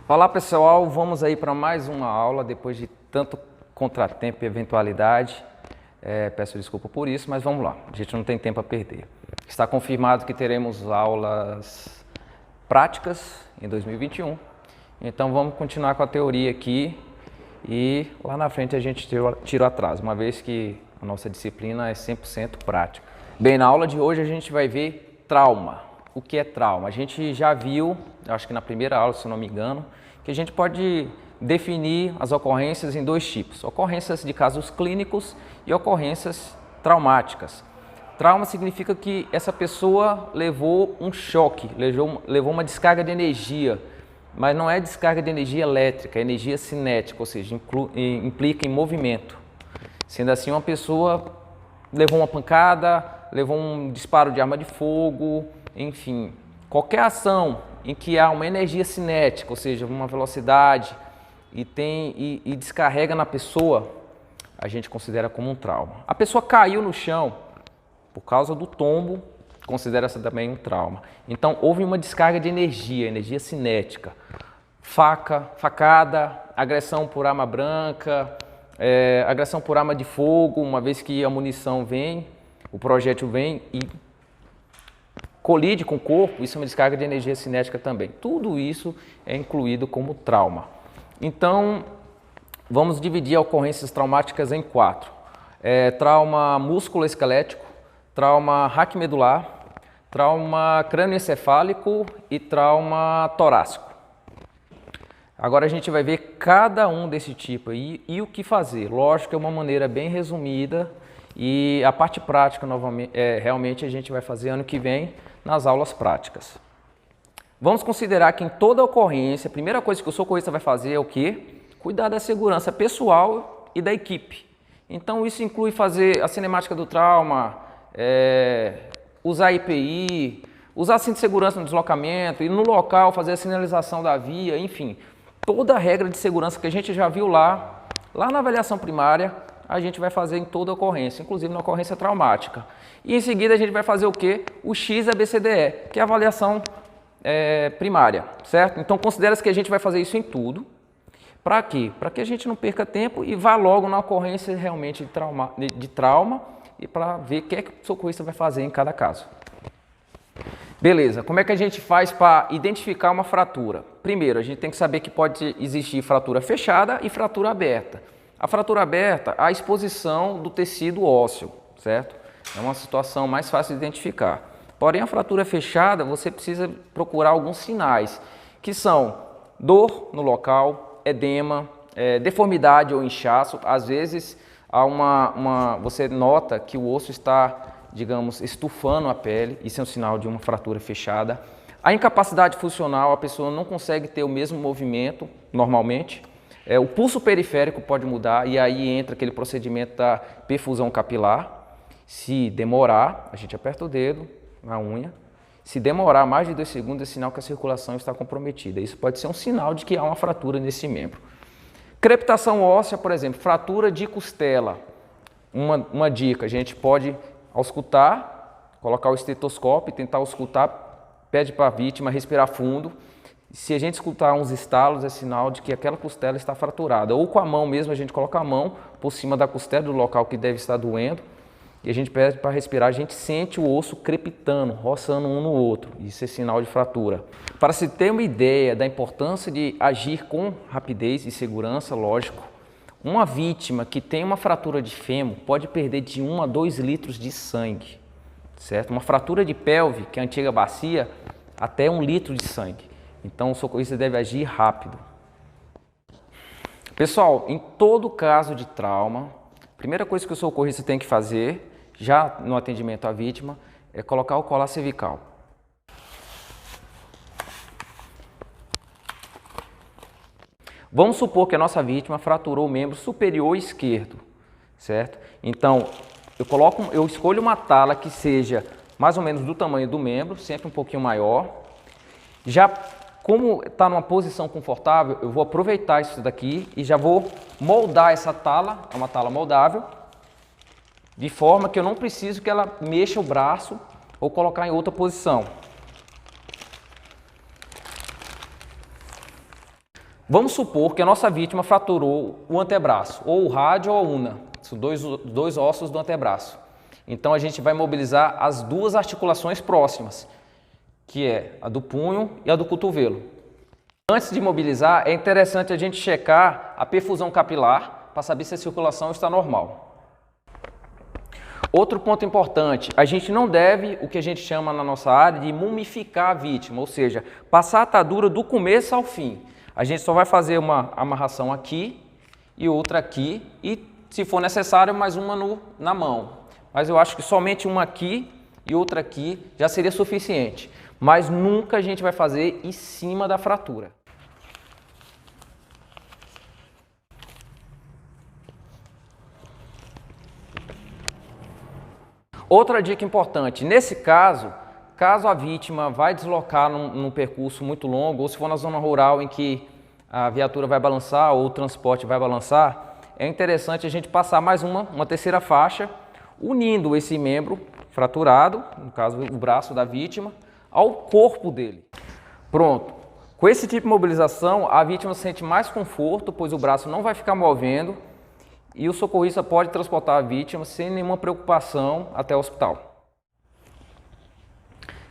Olá pessoal, vamos aí para mais uma aula depois de tanto contratempo e eventualidade. Peço desculpa por isso, mas vamos lá, a gente não tem tempo a perder. Está confirmado que teremos aulas práticas em 2021, então vamos continuar com a teoria aqui e lá na frente a gente tira o atraso, uma vez que a nossa disciplina é 100% prática. Bem, na aula de hoje a gente vai ver trauma. O que é trauma? A gente já viu, acho que na primeira aula, se não me engano, que a gente pode definir as ocorrências em dois tipos. Ocorrências de casos clínicos e ocorrências traumáticas. Trauma significa que essa pessoa levou um choque, levou uma descarga de energia, mas não é descarga de energia elétrica, é energia cinética, ou seja, implica em movimento. Sendo assim, uma pessoa levou uma pancada, levou um disparo de arma de fogo, enfim, qualquer ação em que há uma energia cinética, ou seja, uma velocidade e descarrega na pessoa, a gente considera como um trauma. A pessoa caiu no chão por causa do tombo, considera-se também um trauma. Então, houve uma descarga de energia cinética, facada, agressão por arma branca, agressão por arma de fogo, uma vez que a munição vem, o projétil vem e colide com o corpo, isso é uma descarga de energia cinética também. Tudo isso é incluído como trauma. Então, vamos dividir ocorrências traumáticas em quatro. Trauma músculo-esquelético, trauma raquimedular, trauma crânioencefálico e trauma torácico. Agora a gente vai ver cada um desse tipo aí e o que fazer. Lógico que é uma maneira bem resumida e a parte prática novamente, realmente a gente vai fazer ano que vem nas aulas práticas. Vamos considerar que em toda ocorrência, a primeira coisa que o socorrista vai fazer é o quê? Cuidar da segurança pessoal e da equipe. Então isso inclui fazer a cinemática do trauma, usar IPI, usar cinto de segurança no deslocamento, ir no local, fazer a sinalização da via, enfim. Toda a regra de segurança que a gente já viu lá na avaliação primária, a gente vai fazer em toda ocorrência, inclusive na ocorrência traumática. E em seguida a gente vai fazer o quê? O XABCDE, que é a avaliação primária, certo? Então considera-se que a gente vai fazer isso em tudo. Para quê? Para que a gente não perca tempo e vá logo na ocorrência realmente de trauma e para ver o que é que o socorrista vai fazer em cada caso. Beleza, como é que a gente faz para identificar uma fratura? Primeiro, a gente tem que saber que pode existir fratura fechada e fratura aberta. A fratura aberta, a exposição do tecido ósseo, certo? É uma situação mais fácil de identificar. Porém, a fratura fechada, você precisa procurar alguns sinais, que são dor no local, edema, deformidade ou inchaço. Às vezes, você nota que o osso está, digamos, estufando a pele, isso é um sinal de uma fratura fechada. A incapacidade funcional, a pessoa não consegue ter o mesmo movimento normalmente. O pulso periférico pode mudar e aí entra aquele procedimento da perfusão capilar. Se demorar, a gente aperta o dedo na unha. Se demorar mais de 2 segundos, é sinal que a circulação está comprometida. Isso pode ser um sinal de que há uma fratura nesse membro. Crepitação óssea, por exemplo, fratura de costela. Uma dica, a gente pode auscultar, colocar o estetoscópio e tentar auscultar, pede para a vítima respirar fundo. Se a gente escutar uns estalos, é sinal de que aquela costela está fraturada. Ou com a mão mesmo, a gente coloca a mão por cima da costela, do local que deve estar doendo, e a gente pede para respirar, a gente sente o osso crepitando, roçando um no outro. Isso é sinal de fratura. Para se ter uma ideia da importância de agir com rapidez e segurança, lógico, uma vítima que tem uma fratura de fêmur pode perder de 1 a 2 litros de sangue, certo? Uma fratura de pelve, que é a antiga bacia, até 1 litro de sangue. Então, o socorrista deve agir rápido. Pessoal, em todo caso de trauma, a primeira coisa que o socorrista tem que fazer, já no atendimento à vítima, é colocar o colar cervical. Vamos supor que a nossa vítima fraturou o membro superior esquerdo, certo? Então, eu escolho uma tala que seja mais ou menos do tamanho do membro, sempre um pouquinho maior. Já como está numa posição confortável, eu vou aproveitar isso daqui e já vou moldar essa tala, é uma tala moldável, de forma que eu não preciso que ela mexa o braço ou colocar em outra posição. Vamos supor que a nossa vítima fraturou o antebraço, ou o rádio ou a una, são dois ossos do antebraço. Então a gente vai mobilizar as duas articulações próximas, que é a do punho e a do cotovelo. Antes de mobilizar, é interessante a gente checar a perfusão capilar para saber se a circulação está normal. Outro ponto importante, a gente não deve, o que a gente chama na nossa área, de mumificar a vítima, ou seja, passar a atadura do começo ao fim. A gente só vai fazer uma amarração aqui e outra aqui e, se for necessário, mais uma na mão. Mas eu acho que somente uma aqui e outra aqui já seria suficiente. Mas nunca a gente vai fazer em cima da fratura. Outra dica importante, nesse caso, caso a vítima vai deslocar num percurso muito longo, ou se for na zona rural em que a viatura vai balançar ou o transporte vai balançar, é interessante a gente passar mais uma terceira faixa, unindo esse membro fraturado, no caso o braço da vítima, ao corpo dele. Pronto. Com esse tipo de mobilização, a vítima sente mais conforto, pois o braço não vai ficar movendo, e o socorrista pode transportar a vítima sem nenhuma preocupação até o hospital.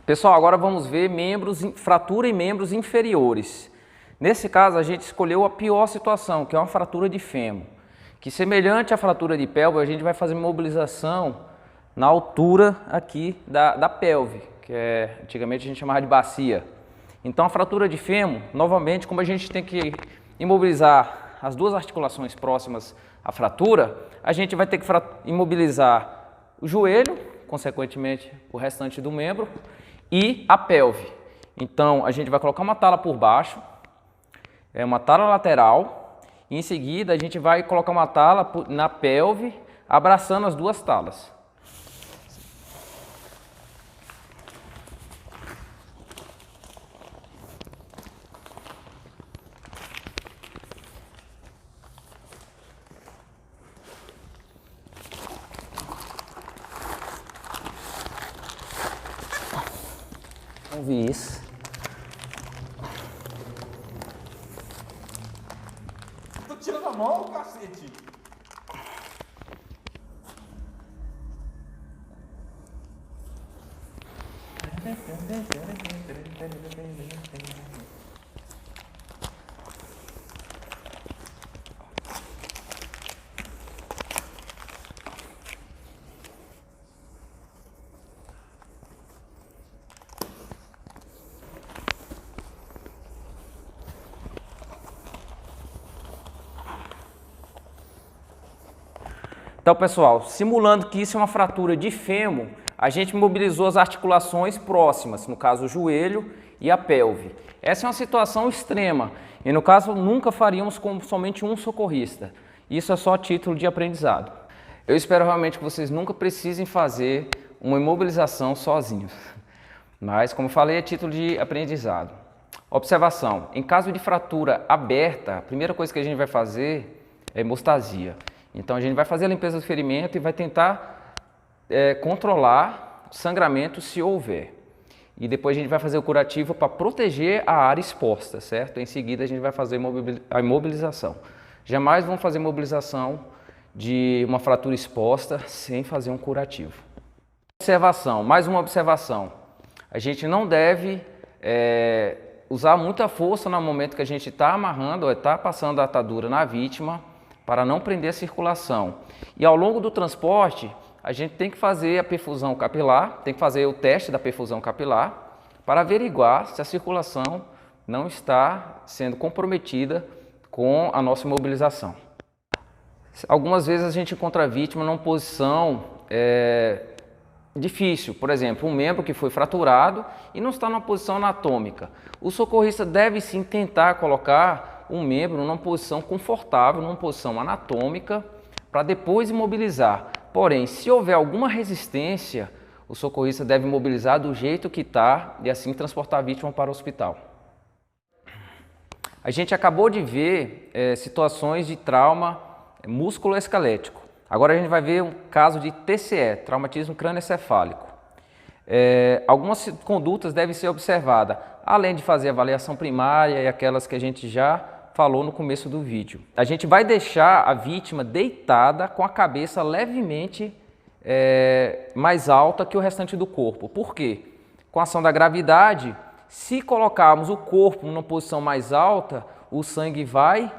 Pessoal, agora vamos ver fratura em membros inferiores. Nesse caso, a gente escolheu a pior situação, que é uma fratura de fêmur, que semelhante à fratura de pelve, a gente vai fazer mobilização na altura aqui da pelve, que antigamente a gente chamava de bacia. Então, a fratura de fêmur, novamente, como a gente tem que imobilizar as duas articulações próximas à fratura, a gente vai ter que imobilizar o joelho, consequentemente o restante do membro, e a pelve. Então, a gente vai colocar uma tala por baixo, uma tala lateral, e em seguida a gente vai colocar uma tala na pelve, abraçando as duas talas. Vamos ver isso. Tô tirando a mão, cacete! Então, pessoal, simulando que isso é uma fratura de fêmur, a gente mobilizou as articulações próximas, no caso o joelho e a pelve. Essa é uma situação extrema e, no caso, nunca faríamos com somente um socorrista. Isso é só título de aprendizado. Eu espero realmente que vocês nunca precisem fazer uma imobilização sozinhos. Mas, como eu falei, é título de aprendizado. Observação: em caso de fratura aberta, a primeira coisa que a gente vai fazer é hemostasia. Então a gente vai fazer a limpeza do ferimento e vai tentar controlar o sangramento se houver. E depois a gente vai fazer o curativo para proteger a área exposta, certo? Em seguida a gente vai fazer a imobilização. Jamais vamos fazer imobilização de uma fratura exposta sem fazer um curativo. Observação, mais uma observação. A gente não deve usar muita força no momento que a gente está amarrando ou está passando a atadura na vítima, para não prender a circulação. E ao longo do transporte, a gente tem que fazer a perfusão capilar, tem que fazer o teste da perfusão capilar, para averiguar se a circulação não está sendo comprometida com a nossa imobilização. Algumas vezes a gente encontra a vítima numa posição difícil, por exemplo, um membro que foi fraturado e não está numa posição anatômica. O socorrista deve sim tentar colocar um membro numa posição confortável, numa posição anatômica, para depois imobilizar. Porém, se houver alguma resistência, o socorrista deve imobilizar do jeito que está e assim transportar a vítima para o hospital. A gente acabou de ver situações de trauma músculo-esquelético. Agora a gente vai ver um caso de TCE, traumatismo crânioencefálico. Algumas condutas devem ser observadas, além de fazer a avaliação primária e aquelas que a gente já falou no começo do vídeo. A gente vai deixar a vítima deitada com a cabeça levemente mais alta que o restante do corpo. Por quê? Com a ação da gravidade, se colocarmos o corpo numa posição mais alta, o sangue vai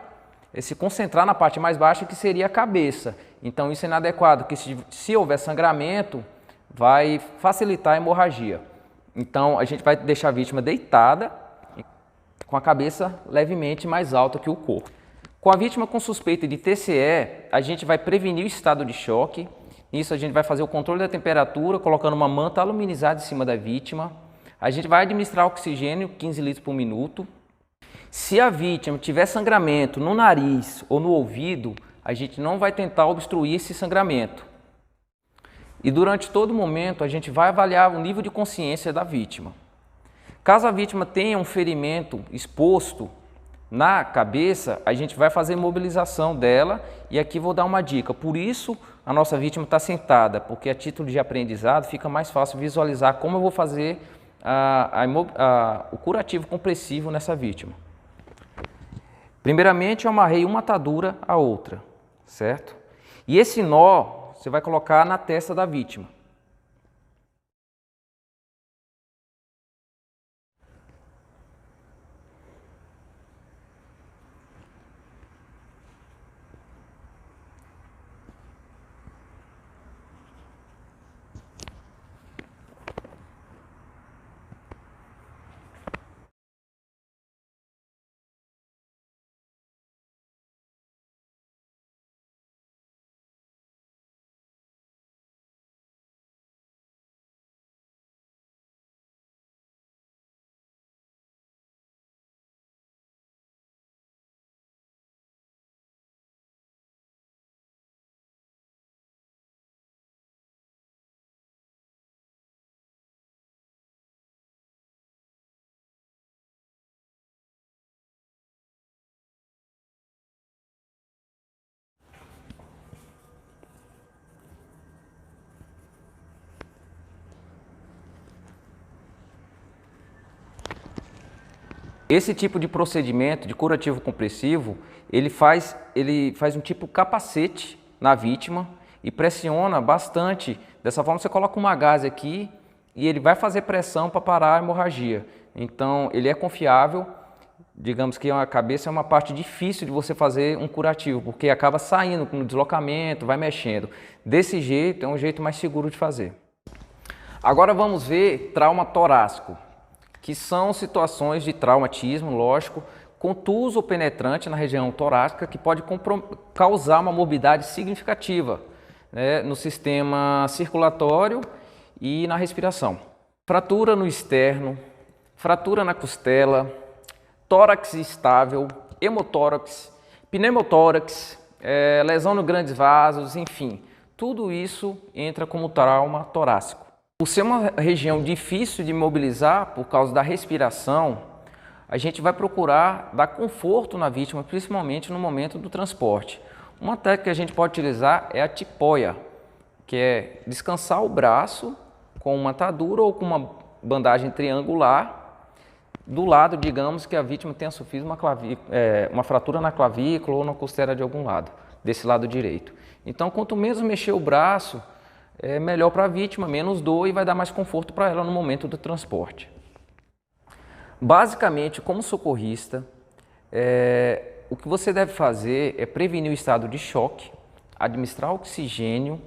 se concentrar na parte mais baixa, que seria a cabeça. Então isso é inadequado, porque se houver sangramento, vai facilitar a hemorragia. Então a gente vai deixar a vítima deitada, com a cabeça levemente mais alta que o corpo. Com a vítima com suspeita de TCE, a gente vai prevenir o estado de choque. Nisso a gente vai fazer o controle da temperatura, colocando uma manta aluminizada em cima da vítima. A gente vai administrar oxigênio, 15 litros por minuto. Se a vítima tiver sangramento no nariz ou no ouvido, a gente não vai tentar obstruir esse sangramento. E durante todo o momento a gente vai avaliar o nível de consciência da vítima. Caso a vítima tenha um ferimento exposto na cabeça, a gente vai fazer imobilização dela, e aqui vou dar uma dica. Por isso a nossa vítima está sentada, porque a título de aprendizado fica mais fácil visualizar como eu vou fazer o curativo compressivo nessa vítima. Primeiramente eu amarrei uma atadura à outra, certo? E esse nó você vai colocar na testa da vítima. Esse tipo de procedimento de curativo compressivo, ele faz um tipo capacete na vítima e pressiona bastante. Dessa forma você coloca uma gaze aqui e ele vai fazer pressão para parar a hemorragia. Então ele é confiável. Digamos que a cabeça é uma parte difícil de você fazer um curativo, porque acaba saindo com o deslocamento, vai mexendo. Desse jeito é um jeito mais seguro de fazer. Agora vamos ver trauma torácico, que são situações de traumatismo, lógico, contuso ou penetrante na região torácica, que pode causar uma morbidade significativa, né, no sistema circulatório e na respiração. Fratura no externo, fratura na costela, tórax instável, hemotórax, pneumotórax, lesão nos grandes vasos, enfim, tudo isso entra como trauma torácico. Por ser uma região difícil de mobilizar por causa da respiração, a gente vai procurar dar conforto na vítima, principalmente no momento do transporte. Uma técnica que a gente pode utilizar é a tipoia, que é descansar o braço com uma atadura ou com uma bandagem triangular do lado, digamos, que a vítima tenha sofrido uma fratura na clavícula ou na costela de algum lado, desse lado direito. Então, quanto menos mexer o braço, é melhor para a vítima, menos dor, e vai dar mais conforto para ela no momento do transporte. Basicamente, como socorrista, o que você deve fazer é prevenir o estado de choque, administrar oxigênio,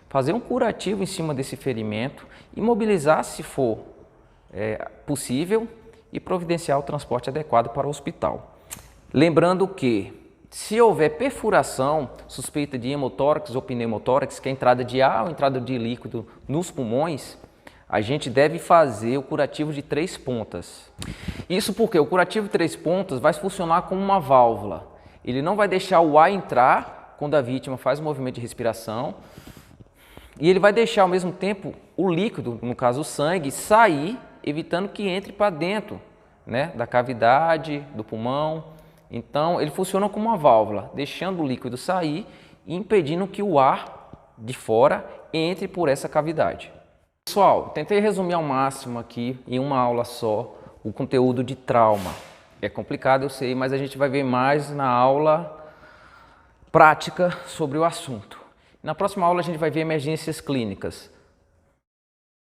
fazer um curativo em cima desse ferimento, imobilizar se for possível e providenciar o transporte adequado para o hospital. Lembrando que, se houver perfuração suspeita de hemotórax ou pneumotórax, que é entrada de ar ou entrada de líquido nos pulmões, a gente deve fazer o curativo de 3 pontas. Isso porque o curativo de 3 pontas vai funcionar como uma válvula. Ele não vai deixar o ar entrar quando a vítima faz o movimento de respiração, e ele vai deixar ao mesmo tempo o líquido, no caso o sangue, sair, evitando que entre para dentro, né, da cavidade, do pulmão. Então ele funciona como uma válvula, deixando o líquido sair e impedindo que o ar de fora entre por essa cavidade. Pessoal, tentei resumir ao máximo aqui em uma aula só o conteúdo de trauma. É complicado, eu sei, mas a gente vai ver mais na aula prática sobre o assunto. Na próxima aula a gente vai ver emergências clínicas.